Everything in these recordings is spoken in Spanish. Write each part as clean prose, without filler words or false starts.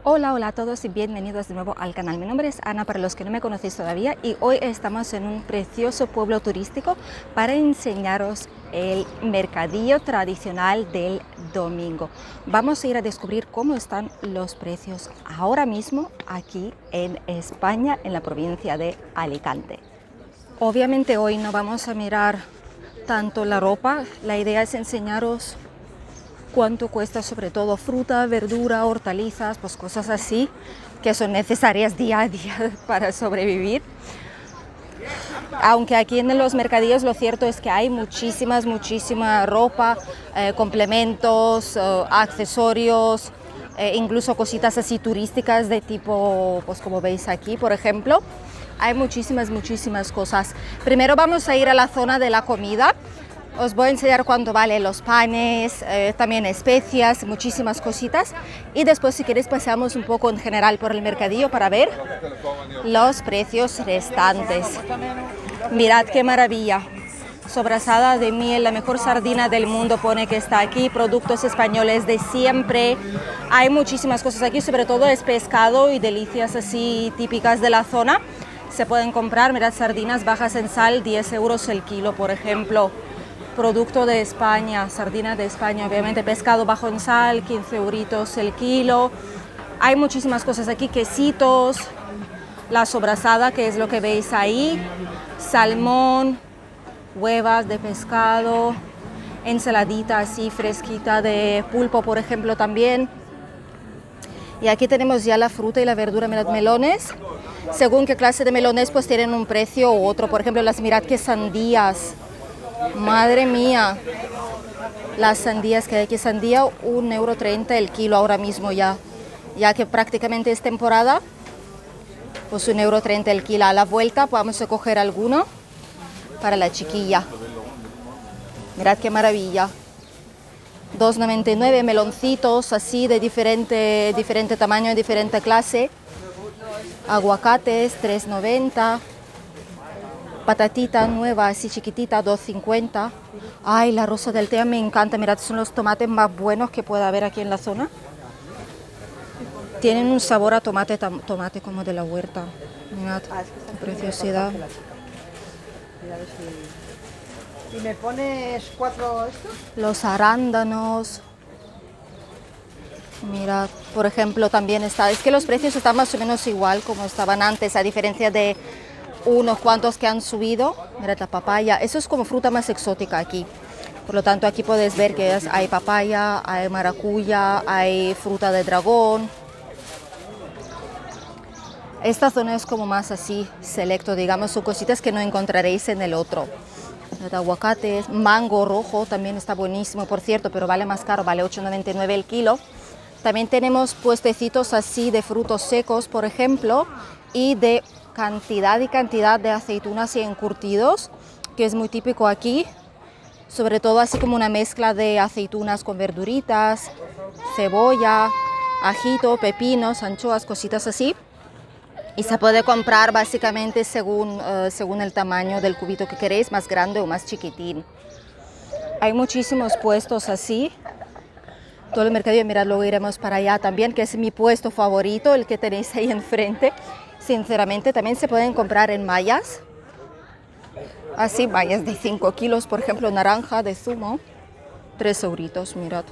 Hola, hola a todos y bienvenidos de nuevo al canal. Mi nombre es Ana, para los que no me conocéis todavía, y hoy estamos en un precioso pueblo turístico para enseñaros el mercadillo tradicional del domingo. Vamos a ir a descubrir cómo están los precios ahora mismo aquí en España, en la provincia de Alicante. Obviamente hoy no vamos a mirar tanto la ropa, la idea es enseñaros cuánto cuesta sobre todo fruta, verdura, hortalizas, pues cosas así que son necesarias día a día para sobrevivir. Aunque aquí en los mercadillos lo cierto es que hay muchísima ropa, complementos, accesorios, incluso cositas así turísticas de tipo, pues como veis aquí, por ejemplo. Hay muchísimas cosas. Primero vamos a ir a la zona de la comida. Os voy a enseñar cuánto valen los panes, también especias, muchísimas cositas. Y después, si queréis, paseamos un poco en general por el mercadillo para ver los precios restantes. Mirad qué maravilla. Sobrasada de miel, la mejor sardina del mundo pone que está aquí. Productos españoles de siempre. Hay muchísimas cosas aquí, sobre todo es pescado y delicias así típicas de la zona. Se pueden comprar, mirad, sardinas bajas en sal, 10 euros el kilo, por ejemplo. Producto de España, sardina de España, obviamente, pescado bajo en sal, 15 euritos el kilo. Hay muchísimas cosas aquí, quesitos, la sobrasada, que es lo que veis ahí, salmón, huevas de pescado, ensaladita así fresquita de pulpo, por ejemplo, también. Y aquí tenemos ya la fruta y la verdura, mirad, melones. Según qué clase de melones, pues tienen un precio u otro. Por ejemplo, mirad qué sandías. Madre mía, las sandías que hay aquí, sandía 1,30 € el kilo ahora mismo ya que prácticamente es temporada, pues 1,30 € el kilo. A la vuelta vamos a coger alguno para la chiquilla. Mirad qué maravilla. 2,99 €, meloncitos así de diferente tamaño, diferente clase. Aguacates, 3,90 €. Patatita nueva, así chiquitita, 2,50 €. Ay, la rosa del té me encanta. Mirad, son los tomates más buenos que pueda haber aquí en la zona. Tienen un sabor a tomate como de la huerta. Mirad, qué preciosidad. ¿Y me pones 4 estos? Los arándanos. Mirad, por ejemplo, también está. Es que los precios están más o menos igual como estaban antes, a diferencia de unos cuantos que han subido. Mirad la papaya, eso es como fruta más exótica aquí. Por lo tanto, aquí podéis ver que hay papaya, hay maracuya, hay fruta de dragón. Esta zona es como más así, selecto, digamos, son cositas que no encontraréis en el otro. Mirad, aguacates, mango rojo, también está buenísimo, por cierto, pero vale más caro, vale 8,99 € el kilo. También tenemos puestecitos así de frutos secos, por ejemplo, y de cantidad de aceitunas y encurtidos, que es muy típico aquí, sobre todo así como una mezcla de aceitunas con verduritas, cebolla, ajito, pepinos, anchoas, cositas así. Y se puede comprar básicamente según el tamaño del cubito que queréis, más grande o más chiquitín. Hay muchísimos puestos así. Todo el mercadillo, mirad, luego iremos para allá también, que es mi puesto favorito, el que tenéis ahí enfrente. Sinceramente, también se pueden comprar en mallas. Así, mallas de 5 kilos, por ejemplo, naranja de zumo, 3 euritos, mirad.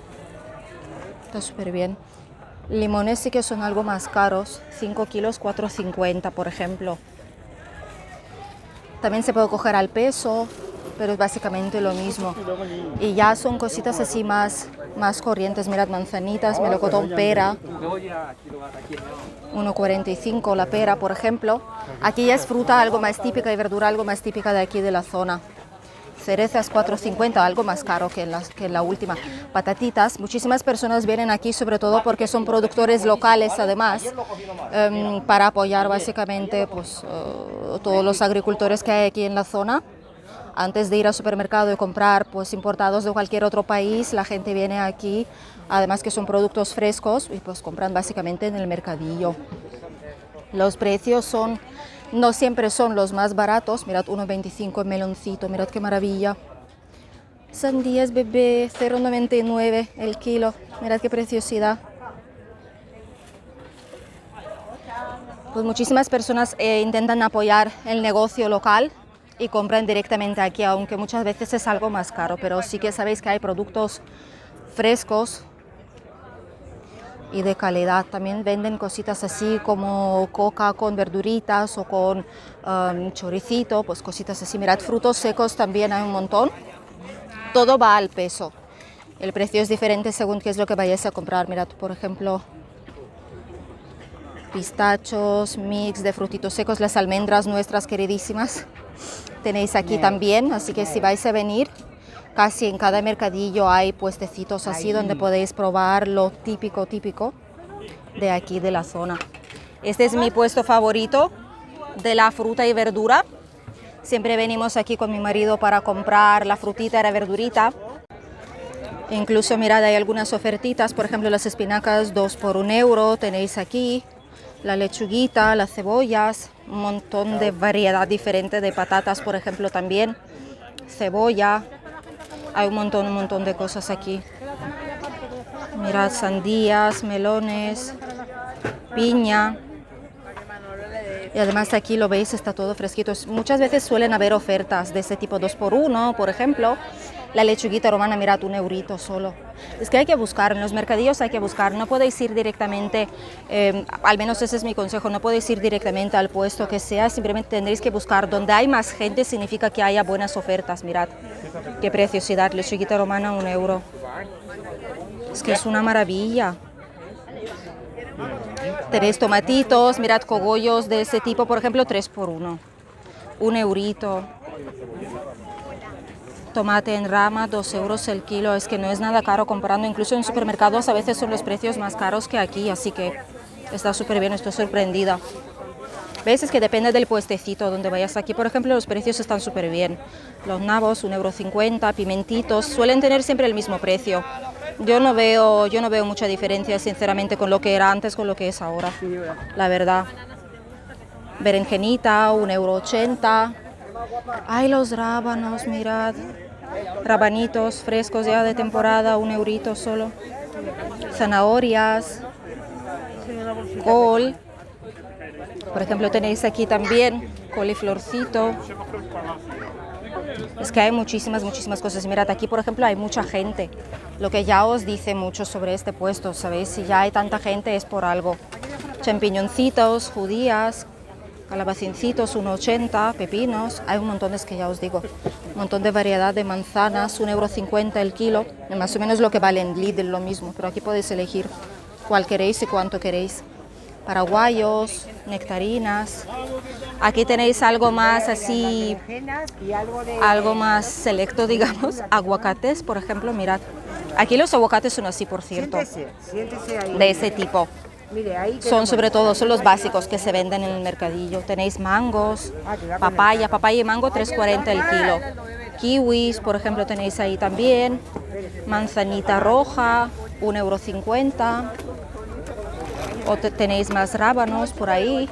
Está súper bien. Limones sí que son algo más caros, 5 kilos, 4,50 € por ejemplo. También se puede coger al peso, pero es básicamente lo mismo. Y ya son cositas así más corrientes. Mirad, manzanitas, melocotón, pera, 1,45 € la pera, por ejemplo. Aquí ya es fruta algo más típica y verdura algo más típica de aquí de la zona. Cerezas, 4,50 €, algo más caro que la última. Patatitas, muchísimas personas vienen aquí sobre todo porque son productores locales además, para apoyar básicamente pues, todos los agricultores que hay aquí en la zona. Antes de ir al supermercado y comprar pues importados de cualquier otro país, la gente viene aquí, además que son productos frescos, y pues compran básicamente en el mercadillo. Los precios no siempre son los más baratos. Mirad, 1,25 € el meloncito, mirad qué maravilla. Sandías bebé, 0,99 € el kilo, mirad qué preciosidad. Pues muchísimas personas intentan apoyar el negocio local y compran directamente aquí, aunque muchas veces es algo más caro, pero sí que sabéis que hay productos frescos y de calidad. También venden cositas así como coca con verduritas o con choricito, pues cositas así. Mirad, frutos secos también hay un montón. Todo va al peso. El precio es diferente según qué es lo que vayáis a comprar. Mirad, por ejemplo, pistachos, mix de frutitos secos, las almendras nuestras queridísimas. Tenéis aquí también, así que si vais a venir, casi en cada mercadillo hay puestecitos así donde podéis probar lo típico de aquí de la zona. Este es mi puesto favorito de la fruta y verdura. Siempre venimos aquí con mi marido para comprar la frutita y la verdurita. Incluso mirad, hay algunas ofertitas, por ejemplo las espinacas 2 por 1 euro, tenéis aquí la lechuguita, las cebollas, un montón de variedad diferente de patatas, por ejemplo también, cebolla, hay un montón de cosas aquí. Mirad, sandías, melones, piña. Y además aquí lo veis, está todo fresquito. Muchas veces suelen haber ofertas de ese tipo 2 por 1, por ejemplo. La lechuguita romana, mirad, 1 eurito solo. Es que hay que buscar, en los mercadillos hay que buscar. No podéis ir directamente, al menos ese es mi consejo, no podéis ir directamente al puesto que sea. Simplemente tendréis que buscar. Donde hay más gente significa que haya buenas ofertas. Mirad, qué preciosidad. Lechuguita romana, 1 euro. Es que es una maravilla. Tenéis tomatitos, mirad, cogollos de ese tipo, por ejemplo, 3 por 1. 1 eurito. Tomate en rama, 2 euros el kilo. Es que no es nada caro comparando. Incluso en supermercados a veces son los precios más caros que aquí. Así que está súper bien, estoy sorprendida. ¿Ves? Es que depende del puestecito donde vayas. Aquí, por ejemplo, los precios están súper bien. Los nabos, 1,50 euro. Pimentitos, suelen tener siempre el mismo precio. Yo no veo mucha diferencia, sinceramente, con lo que era antes con lo que es ahora, la verdad. Berenjenita, 1,80 euro. Ay, los rábanos, mirad. Rabanitos frescos ya de temporada, 1 eurito solo. Zanahorias, col. Por ejemplo, tenéis aquí también coliflorcito. Es que hay muchísimas cosas. Mirad, aquí por ejemplo hay mucha gente, lo que ya os dice mucho sobre este puesto, ¿sabéis? Si ya hay tanta gente es por algo. Champiñoncitos, judías, calabacincitos, 1,80, pepinos, hay un montón, es que ya os digo, un montón de variedad de manzanas, 1,50 euro el kilo, más o menos lo que vale en Lidl, lo mismo, pero aquí podéis elegir cuál queréis y cuánto queréis. Paraguayos, nectarinas. Aquí tenéis algo más así, algo más selecto, digamos, aguacates, por ejemplo, mirad. Aquí los aguacates son así, por cierto, de ese tipo. Son sobre todo, son los básicos que se venden en el mercadillo. Tenéis mangos, papaya y mango 3,40 el kilo. Kiwis, por ejemplo, tenéis ahí también. Manzanita roja, 1,50 euro. O tenéis más rábanos por ahí.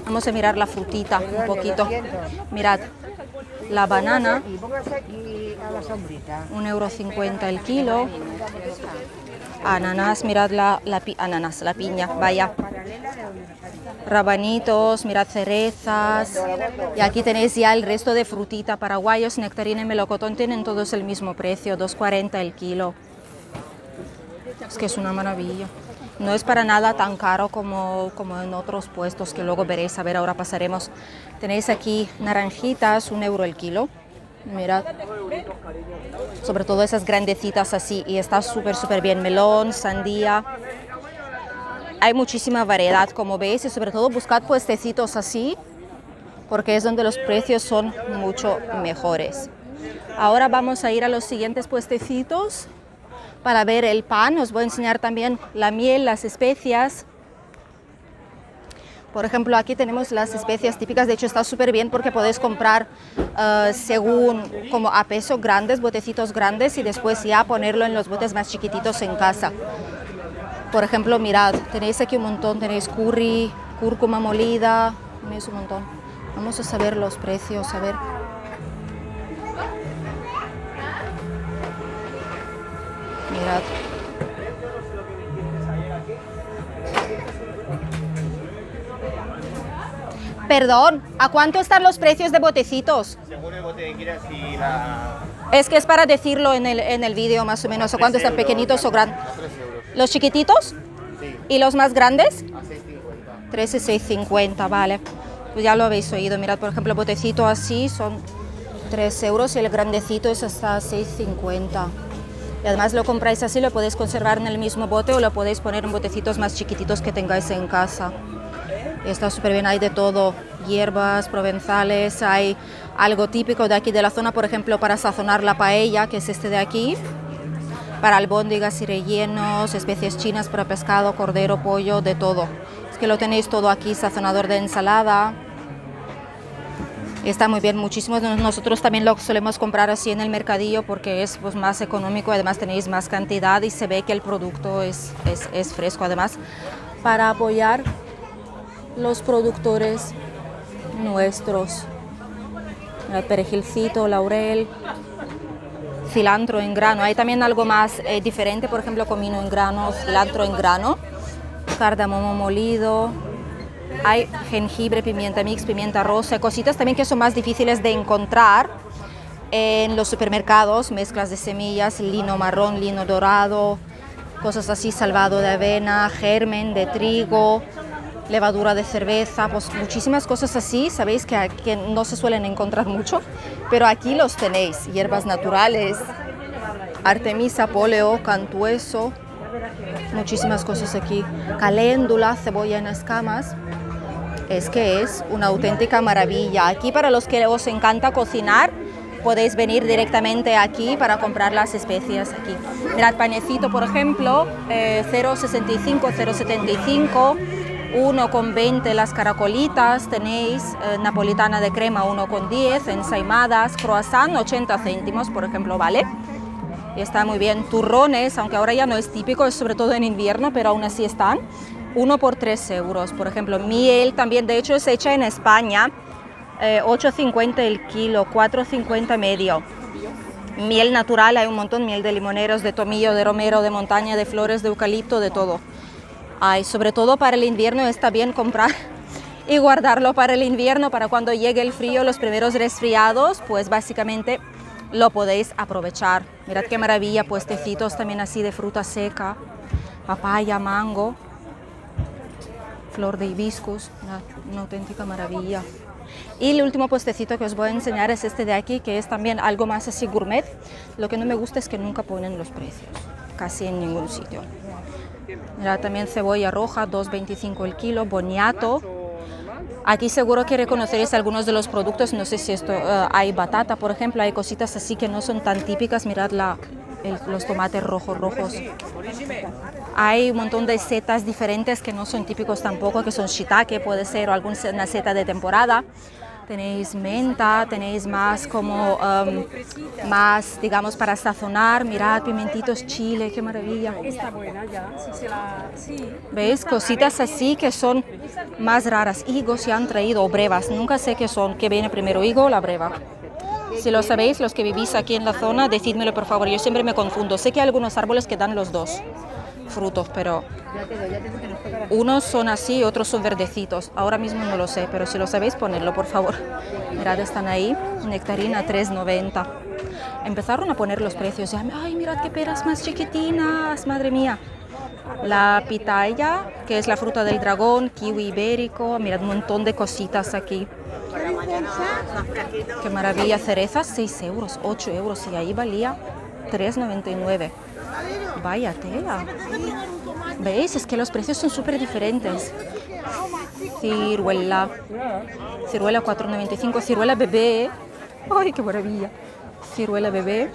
Vamos a mirar la frutita un poquito. Mirad, la banana, 1,50 € el kilo. Ananas, mirad la piña, vaya. Rabanitos, mirad, cerezas. Y aquí tenéis ya el resto de frutita. Paraguayos, nectarina y melocotón tienen todos el mismo precio, 2,40 el kilo. Es que es una maravilla. No es para nada tan caro como en otros puestos que luego veréis. A ver, ahora pasaremos. Tenéis aquí naranjitas, 1 euro el kilo. Mirad. Sobre todo esas grandecitas así. Y está súper bien. Melón, sandía. Hay muchísima variedad, como veis. Y sobre todo buscad puestecitos así, porque es donde los precios son mucho mejores. Ahora vamos a ir a los siguientes puestecitos para ver el pan. Os voy a enseñar también la miel, las especias. Por ejemplo, aquí tenemos las especias típicas. De hecho, está súper bien porque podéis comprar según como a peso grandes, botecitos grandes, y después ya ponerlo en los botes más chiquititos en casa. Por ejemplo, mirad, tenéis aquí un montón. Tenéis curry, cúrcuma molida, tenéis un montón. Vamos a saber los precios, a ver. Mirad. Perdón, ¿a cuánto están los precios de botecitos? Según el bote que quieras y la... Es que es para decirlo en el vídeo más o menos, ¿a cuánto están pequeñitos o grandes? A 3 euros. ¿Los chiquititos? Sí, ¿Y los más grandes? a 6,50. 13,650, vale. Pues ya lo habéis oído, mirad, por ejemplo, el botecito así son 3 euros y el grandecito es hasta 6,50. Y además lo compráis así, lo podéis conservar en el mismo bote o lo podéis poner en botecitos más chiquititos que tengáis en casa. Y está súper bien, hay de todo, hierbas provenzales, hay algo típico de aquí de la zona, por ejemplo, para sazonar la paella, que es este de aquí, para albóndigas y rellenos, especies chinas para pescado, cordero, pollo, de todo. Es que lo tenéis todo aquí, sazonador de ensalada. Está muy bien, muchísimos. Nosotros también lo solemos comprar así en el mercadillo porque es pues, más económico, además tenéis más cantidad y se ve que el producto es fresco. Además, para apoyar los productores nuestros. El perejilcito, laurel, cilantro en grano. Hay también algo más diferente, por ejemplo, comino en grano, cilantro en grano, cardamomo molido. Hay jengibre, pimienta mix, pimienta rosa, cositas también que son más difíciles de encontrar en los supermercados, mezclas de semillas, lino marrón, lino dorado, cosas así, salvado de avena, germen de trigo, levadura de cerveza, pues muchísimas cosas así, sabéis que no se suelen encontrar mucho, pero aquí los tenéis, hierbas naturales, artemisa, poleo, cantueso, muchísimas cosas aquí, caléndula, cebolla en escamas. Es que es una auténtica maravilla. Aquí para los que os encanta cocinar, podéis venir directamente aquí para comprar las especias aquí. Mirad, panecito, por ejemplo, 0,65, 0,75, 1,20 las caracolitas, tenéis napolitana de crema 1,10, ensaimadas, croissant 80 céntimos, por ejemplo, ¿vale? Y está muy bien. Turrones, aunque ahora ya no es típico, es sobre todo en invierno, pero aún así están. 1 por 3 euros, por ejemplo. Miel también, de hecho es hecha en España, 8,50 el kilo, 4,50 medio. Miel natural, hay un montón, miel de limoneros, de tomillo, de romero, de montaña, de flores, de eucalipto, de todo. Hay, sobre todo para el invierno está bien comprar y guardarlo para el invierno, para cuando llegue el frío, los primeros resfriados, pues básicamente lo podéis aprovechar. Mirad qué maravilla, puestecitos también así de fruta seca, papaya, mango, flor de hibiscus, una auténtica maravilla. Y el último puestecito que os voy a enseñar es este de aquí, que es también algo más así gourmet. Lo que no me gusta es que nunca ponen los precios, casi en ningún sitio. Mira, también cebolla roja, 2,25 el kilo, boniato. Aquí seguro que reconoceréis algunos de los productos, no sé si esto, hay batata, por ejemplo, hay cositas así que no son tan típicas. Mirad los tomates rojos. Hay un montón de setas diferentes que no son típicos tampoco, que son shiitake, puede ser, o alguna seta de temporada. Tenéis menta, tenéis más como, más, digamos, para sazonar. Mirad, pimentitos, chile, qué maravilla. Está buena ya, sí. ¿Veis? Cositas así que son más raras. Higos se han traído, o brevas, nunca sé qué son, qué viene primero, higo o la breva. Si lo sabéis, los que vivís aquí en la zona, decídmelo por favor, yo siempre me confundo. Sé que hay algunos árboles que dan los dos frutos, pero unos son así, otros son verdecitos. Ahora mismo no lo sé, pero si lo sabéis, ponedlo por favor. Mirad, están ahí, nectarina 3,90. Empezaron a poner los precios. Ay, mirad qué peras más chiquitinas, madre mía. La pitaya, que es la fruta del dragón, kiwi ibérico, mirad un montón de cositas aquí. Qué maravilla, cerezas 6 euros, 8 euros y ahí valía 3,99. Vaya tela. ¿Veis? Es que los precios son súper diferentes. Ciruela 4,95, ciruela bebé. ¡Ay, qué maravilla! Ciruela bebé,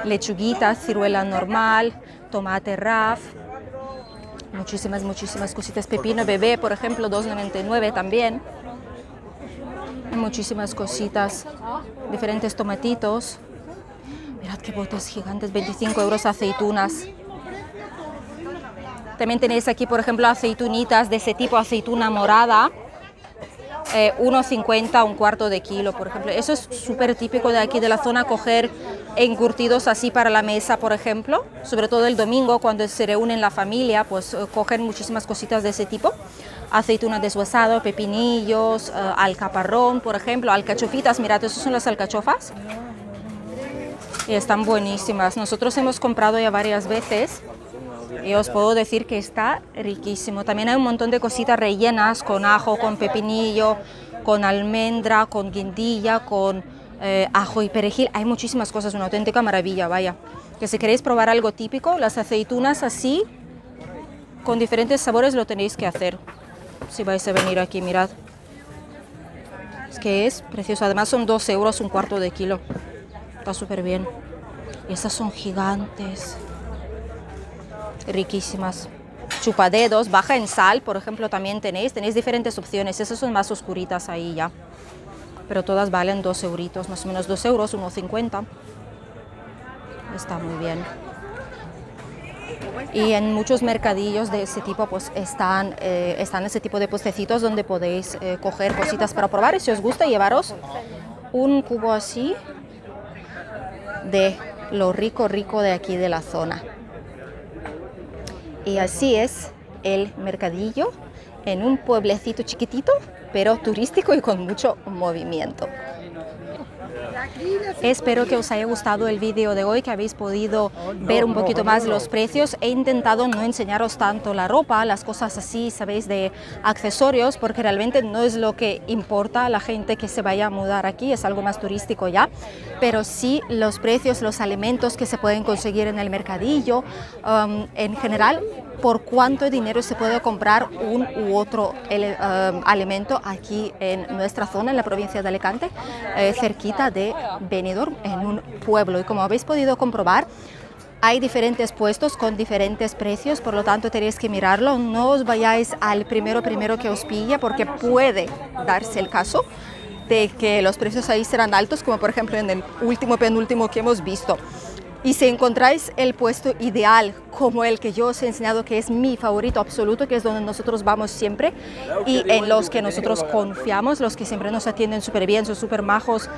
lechuguita, ciruela normal, tomate raf. Muchísimas cositas. Pepino bebé, por ejemplo, 2,99 también. Muchísimas cositas. Diferentes tomatitos. Mirad qué botes gigantes, 25 euros aceitunas. También tenéis aquí, por ejemplo, aceitunitas de ese tipo, aceituna morada, 1,50, un cuarto de kilo, por ejemplo. Eso es súper típico de aquí, de la zona, coger encurtidos así para la mesa, por ejemplo, sobre todo el domingo cuando se reúnen la familia, pues cogen muchísimas cositas de ese tipo. Aceituna deshuesado, pepinillos, alcaparrón, por ejemplo, alcachofitas, mirad, esas son las alcachofas. Y están buenísimas. Nosotros hemos comprado ya varias veces y os puedo decir que está riquísimo. También hay un montón de cositas rellenas con ajo, con pepinillo, con almendra, con guindilla, con ajo y perejil. Hay muchísimas cosas, una auténtica maravilla, vaya. Que si queréis probar algo típico, las aceitunas así, con diferentes sabores, lo tenéis que hacer. Si vais a venir aquí, mirad. Es que es precioso. Además son 2 euros un cuarto de kilo. Está súper bien. Y estas son gigantes. Riquísimas. Chupadedos, baja en sal, por ejemplo, también tenéis diferentes opciones. Esas son más oscuritas ahí ya. Pero todas valen 2 euritos, más o menos 2 euros, 1,50. Está muy bien. Y en muchos mercadillos de ese tipo pues están ese tipo de puestecitos donde podéis coger cositas para probar. Y si os gusta, llevaros un cubo así de lo rico de aquí de la zona. Y así es el mercadillo en un pueblecito chiquitito, pero turístico y con mucho movimiento. Espero que os haya gustado el vídeo de hoy, que habéis podido ver un poquito más los precios. He intentado no enseñaros tanto la ropa, las cosas así, sabéis, de accesorios, porque realmente no es lo que importa a la gente que se vaya a mudar aquí, es algo más turístico ya, pero sí los precios, los alimentos que se pueden conseguir en el mercadillo, en general, por cuánto dinero se puede comprar un u otro alimento aquí en nuestra zona, en la provincia de Alicante, cerquita de Benidorm, en un pueblo. Y como habéis podido comprobar, hay diferentes puestos con diferentes precios, por lo tanto tenéis que mirarlo. No os vayáis al primero que os pilla, porque puede darse el caso de que los precios ahí serán altos, como por ejemplo en el penúltimo que hemos visto. Y si encontráis el puesto ideal, como el que yo os he enseñado, que es mi favorito absoluto, que es donde nosotros vamos siempre y en los que nosotros confiamos, los que siempre nos atienden súper bien, son súper majos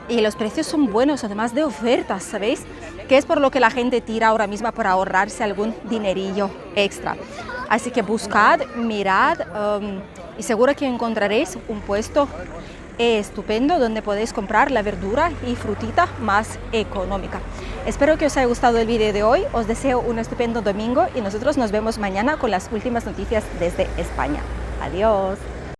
y los precios son buenos, además de ofertas, ¿sabéis? Que es por lo que la gente tira ahora mismo para ahorrarse algún dinerillo extra. Así que buscad, mirad y seguro que encontraréis un puesto estupendo donde podéis comprar la verdura y frutita más económica. Espero que os haya gustado el vídeo de hoy, os deseo un estupendo domingo y nosotros nos vemos mañana con las últimas noticias desde España. Adiós.